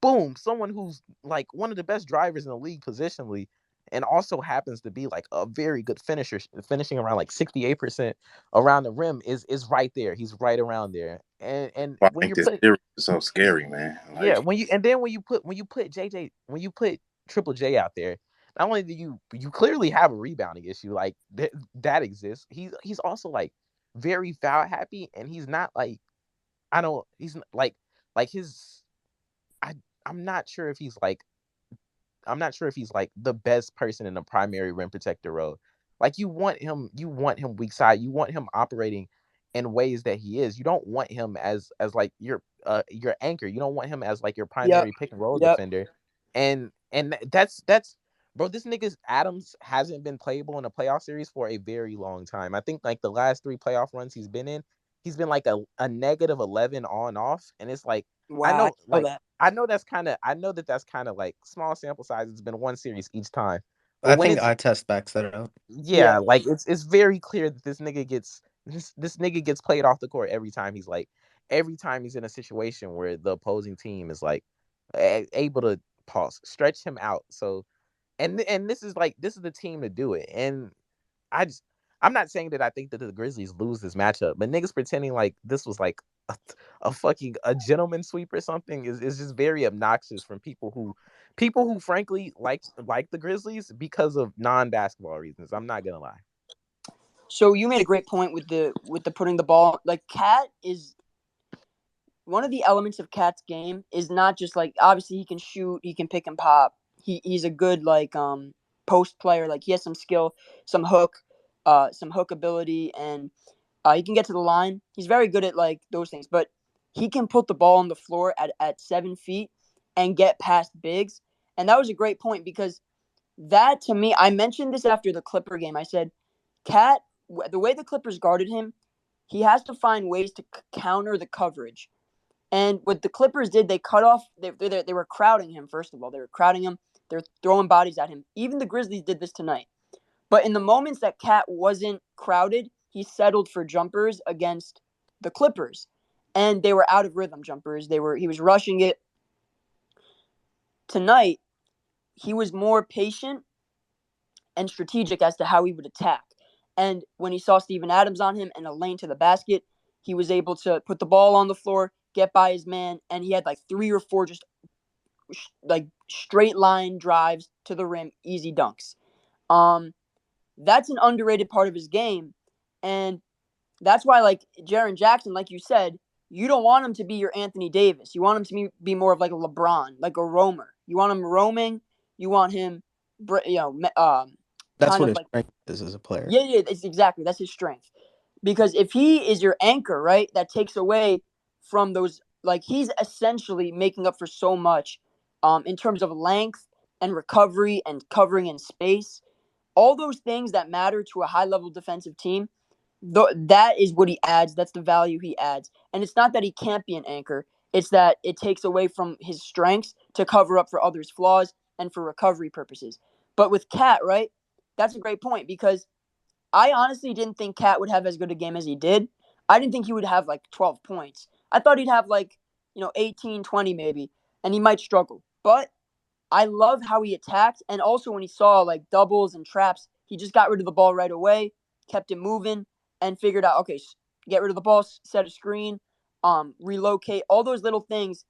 boom, someone who's like one of the best drivers in the league positionally, and also happens to be like a very good finisher, finishing around like 68% around the rim is right there. He's right around there. And I when think you're this put series is so scary, man. yeah, Like, when you and then when you put JJ when you put Triple J out there, not only do you clearly have a rebounding issue, like that exists. He's also like very foul happy, and he's not like I don't he's like his I I'm not sure if he's like I'm not sure if he's like the best person in the primary rim protector role. Like you want him weak side. You want him operating in ways that he is. You don't want him as like your anchor. You don't want him as like your Yep. primary pick and roll Yep. defender. And that's bro. This nigga's Adams hasn't been playable in a playoff series for a very long time. I think like the last three playoff runs he's been in, he's been like a negative 11 on off, and it's like I Wow. I know know like that. I know that that's kind of like small sample size. It's been one series each time. But I when think it's eye test backs that out. yeah, Yeah. like it's very clear that this nigga gets played off the court every time he's in a situation where the opposing team is like able to pause, stretch him out. So and this is the team to do it. And I just I'm not saying that I think that the Grizzlies lose this matchup, but niggas pretending like this was like a fucking a gentleman sweep or something is just very obnoxious from people who frankly like the Grizzlies because of non-basketball reasons. I'm not gonna lie. So you made a great point with the putting the ball. Like Cat is one of the elements of Cat's game is not just like obviously he can shoot, he can pick and pop. He's a good like post player. Like he has some skill, some hook ability, and he can get to the line. He's very good at like those things, but he can put the ball on the floor at 7 feet and get past bigs. And that was a great point because that to me, I mentioned this after the Clipper game. I said, Cat, the way the Clippers guarded him, he has to find ways to counter the coverage. And what the Clippers did, they cut off. They were crowding him. First of all, they were crowding him. They're throwing bodies at him. Even the Grizzlies did this tonight. But in the moments that Cat wasn't crowded, he settled for jumpers against the Clippers, and they were out of rhythm jumpers. He was rushing it. Tonight, he was more patient and strategic as to how he would attack. And when he saw Steven Adams on him and a lane to the basket, he was able to put the ball on the floor, get by his man, and he had like 3 or 4 just like straight line drives to the rim, easy dunks. Um, that's an underrated part of his game, and that's why like Jaren Jackson, like you said, you don't want him to be your Anthony Davis. You want him to be more of like a LeBron, like a roamer. You want him roaming. You want him, That's kind what of his like strength is as a player. yeah, it's exactly that's his strength. Because if he is your anchor, right, that takes away from those. Like he's essentially making up for so much, in terms of length and recovery and covering in space. All those things that matter to a high level defensive team, that is what he adds. That's the value he adds. And it's not that he can't be an anchor. It's that it takes away from his strengths to cover up for others' flaws and for recovery purposes. But with Cat, right, that's a great point because I honestly didn't think Cat would have as good a game as he did. I didn't think he would have like 12 points. I thought he'd have like, 18, 20 maybe, and he might struggle. But I love how he attacked. And also when he saw like doubles and traps, he just got rid of the ball right away, kept it moving, and figured out, okay, get rid of the ball, set a screen, relocate, all those little things.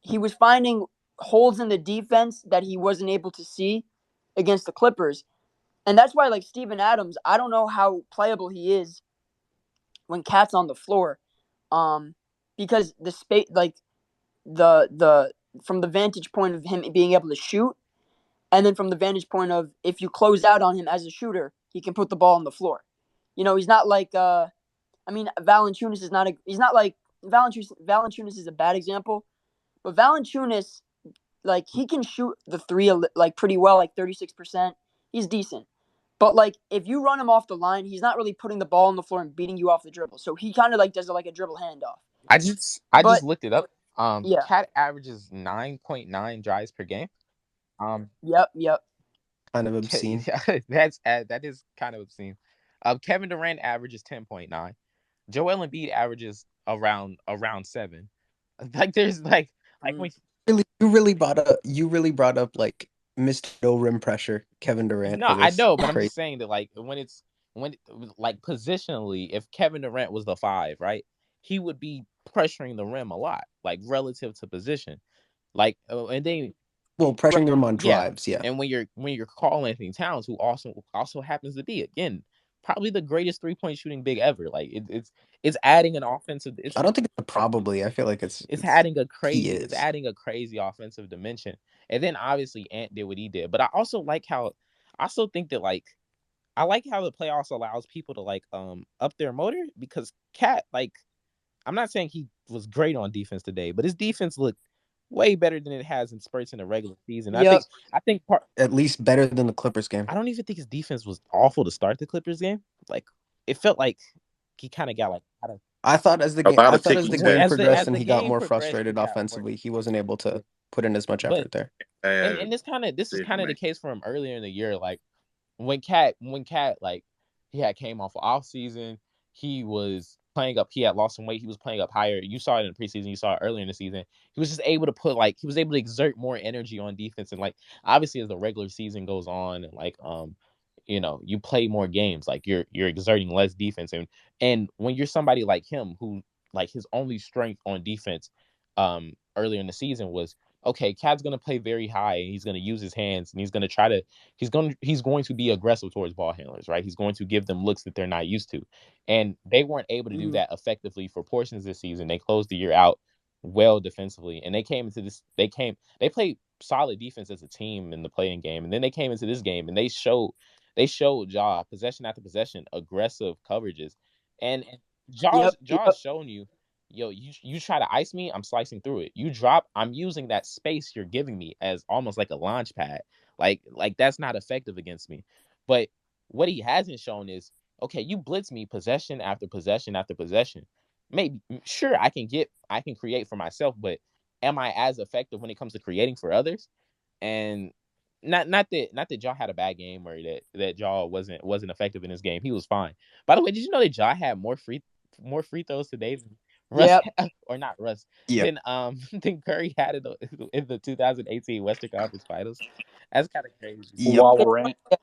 He was finding holes in the defense that he wasn't able to see against the Clippers. And that's why, like Steven Adams, I don't know how playable he is when Cat's on the floor, um, because the space, like the from the vantage point of him being able to shoot, and then from the vantage point of if you close out on him as a shooter, he can put the ball on the floor. He's not like I mean, Valanciunas is not a. He's not like Valanciunas. Valanciunas is a bad example, but Valanciunas, like he can shoot the three like pretty well, like 36%. He's decent. But like if you run him off the line, he's not really putting the ball on the floor and beating you off the dribble. So he kind of like does it like a dribble handoff. I just But looked it up. yeah, Cat averages 9.9 drives per game. Um, yep. Kind of obscene. yeah, that is kind of obscene. Kevin Durant averages 10.9. Joel Embiid averages around 7. Like there's like when You really brought up like Mr. No Rim Pressure, Kevin Durant no, for I this. know, but I'm Crazy. just saying that like when like positionally, if Kevin Durant was the 5, right, he would be pressuring the rim a lot, like relative to position, like and then Well, pressuring them on yeah, drives, yeah. and when you're Karl Anthony Towns, who also happens to be again probably the greatest 3-point shooting big ever, like it's adding an offensive. I don't think it's a probably. I feel like he It's is. adding a crazy offensive dimension. And then obviously Ant did what he did. But I also like how I also think that like I like how the playoffs allows people to like up their motor because Cat, like, I'm not saying he was great on defense today, but his defense looked way better than it has in spurts in the regular season. Yep. I think part At least better than the Clippers game. I don't even think his defense was awful to start the Clippers game. Like it felt like he kind of got like out of I thought A lot of as ticky the game tack. progressed as and the he got game more progressed, he frustrated got more offensively, he wasn't able to put in as much but effort there. and this is kind of the case for him earlier in the year. Like when Cat like he had came off season, he was playing up. He had lost some weight. He was playing up higher. You saw it in the preseason. You saw it earlier in the season. He was just able to he was able to exert more energy on defense. And like obviously as the regular season goes on, and like you play more games. Like you're exerting less defense. And when you're somebody like him who like his only strength on defense, earlier in the season was okay, Cat's gonna play very high and he's gonna use his hands and he's going to be aggressive towards ball handlers, right? He's going to give them looks that they're not used to. And they weren't able to do that effectively for portions this season. They closed the year out well defensively. And they played solid defense as a team in the playing game. And then they came into this game and they showed Ja possession after possession, aggressive coverages. And Yep. Ja's shown you, yo, you try to ice me, I'm slicing through it. You drop, I'm using that space you're giving me as almost like a launch pad. Like that's not effective against me. But what he hasn't shown is, okay, you blitz me possession after possession after possession. Maybe sure I can create for myself, but am I as effective when it comes to creating for others? And not that Ja had a bad game or that Ja wasn't effective in his game. He was fine. By the way, did you know that Ja had more free throws today than Russ Yep. or not Russ Yeah. than Curry had in the 2018 Western Conference Finals? That's kind of crazy. Yep.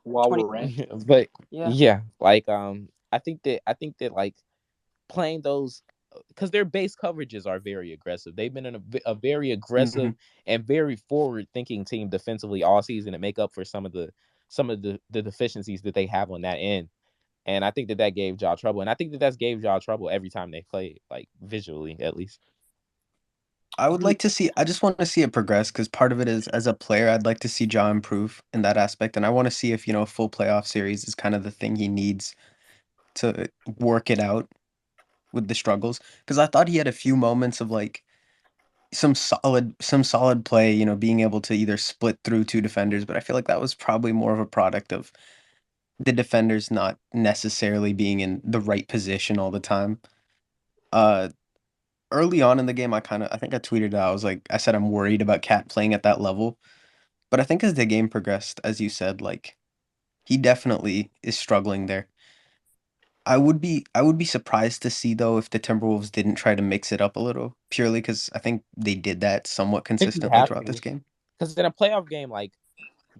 While we're ranting. But Yeah. yeah, like I think that like playing those because their base coverages are very aggressive. They've been in a very hmm aggressive and very forward-thinking team defensively all season to make up for some of the deficiencies that they have on that end. And I think that gave Ja trouble. And I think that's gave Ja trouble every time they play, like visually at least. I would like to see. I just want to see it progress because part of it is as a player, I'd like to see Ja improve in that aspect, and I want to see if a full playoff series is kind of the thing he needs to work it out with the struggles. Because I thought he had a few moments of like some solid play, being able to either split through two defenders, but I feel like that was probably more of a product of the defenders not necessarily being in the right position all the time. Uh, Early on in the game, I think I tweeted out, I said I'm worried about Cat playing at that level. But I think as the game progressed, as you said, like he definitely is struggling there. I would be surprised to see though if the Timberwolves didn't try to mix it up a little, purely because I think they did that somewhat I think you consistently have throughout to this game. because in a playoff game like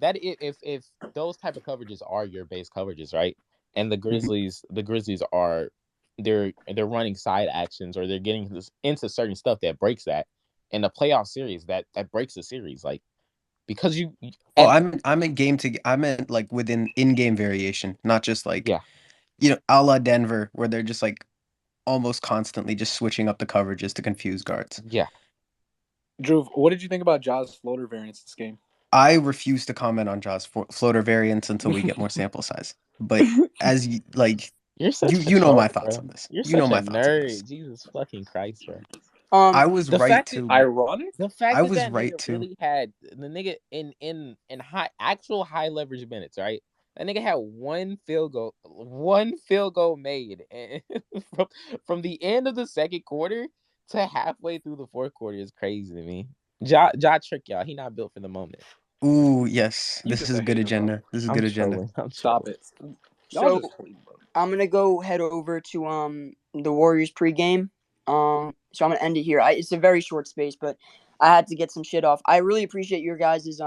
that, if those type of coverages are your base coverages, right? And Mhm. The Grizzlies are they're running side actions or they're getting into certain stuff that breaks that. In the playoff series, that breaks the series, like because Oh, and I meant like within in-game variation, not just like yeah, a la Denver, where they're just like almost constantly just switching up the coverages to confuse guards. yeah. Drew, what did you think about Ja's floater variance this game? I refuse to comment on Jaws floater variants until we get more sample size. But as you like, You're you such a you know my troll, thoughts bro. on this. You're You know such a my thoughts on this. nerd. Jesus fucking Christ, bro. Um. I was The right fact that to. Ironic? the fact I that was that right nigga to. really had the nigga in high leverage minutes, right? That nigga had one field goal made, and from from the end of the second quarter to halfway through the fourth quarter is crazy to me. Ja trick y'all. He not built for the moment. Ooh, yes. You This just is a a good hater, bro. agenda. This is I'm good agenda. trolling. I'm Stop trolling. it. Y'all So just hating, bro. I'm gonna go head over to the Warriors pregame. So I'm gonna end it here. It's a very short space, but I had to get some shit off. I really appreciate your guys'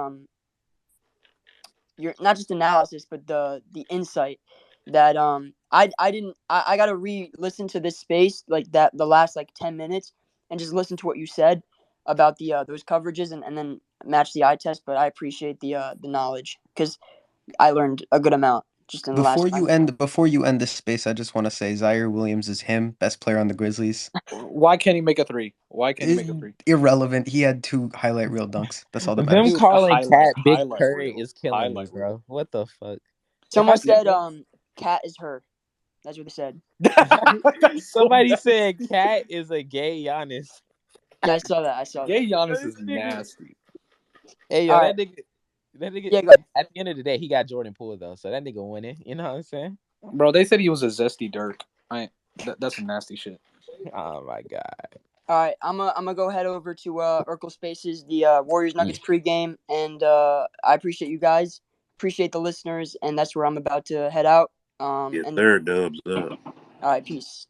your not just analysis but the insight that I gotta re-listen to this space like that the last like 10 minutes and just listen to what you said about the those coverages and then match the eye test. But I appreciate the knowledge because I learned a good amount just in the last 5 minutes. Before you end this space, I just want to say Zaire Williams is him, best player on the Grizzlies. Why can't he make a three? Why can't he make a three? Irrelevant. He had 2 highlight reel dunks. That's all that Them matters. Dude, calling Cat Big highlight Curry reel. is killing me, Highlight bro. reel. What the fuck? Someone has to be said good. Cat is her. That's what they said. Somebody said Cat is a gay Giannis. Yeah, I saw that. Gay Giannis is nasty. Hey, yo, All that right. nigga. Yeah, go ahead. At the end of the day, he got Jordan Poole though, so that nigga winning. You know what I'm saying? Bro, they said he was a zesty Dirk. That's some nasty shit. Oh my god. All right, I'm gonna go head over to Urkel Spaces, the Warriors Nuggets pregame, and I appreciate you guys, appreciate the listeners, and that's where I'm about to head out. Yes, And sir. Dubs up. all right, peace.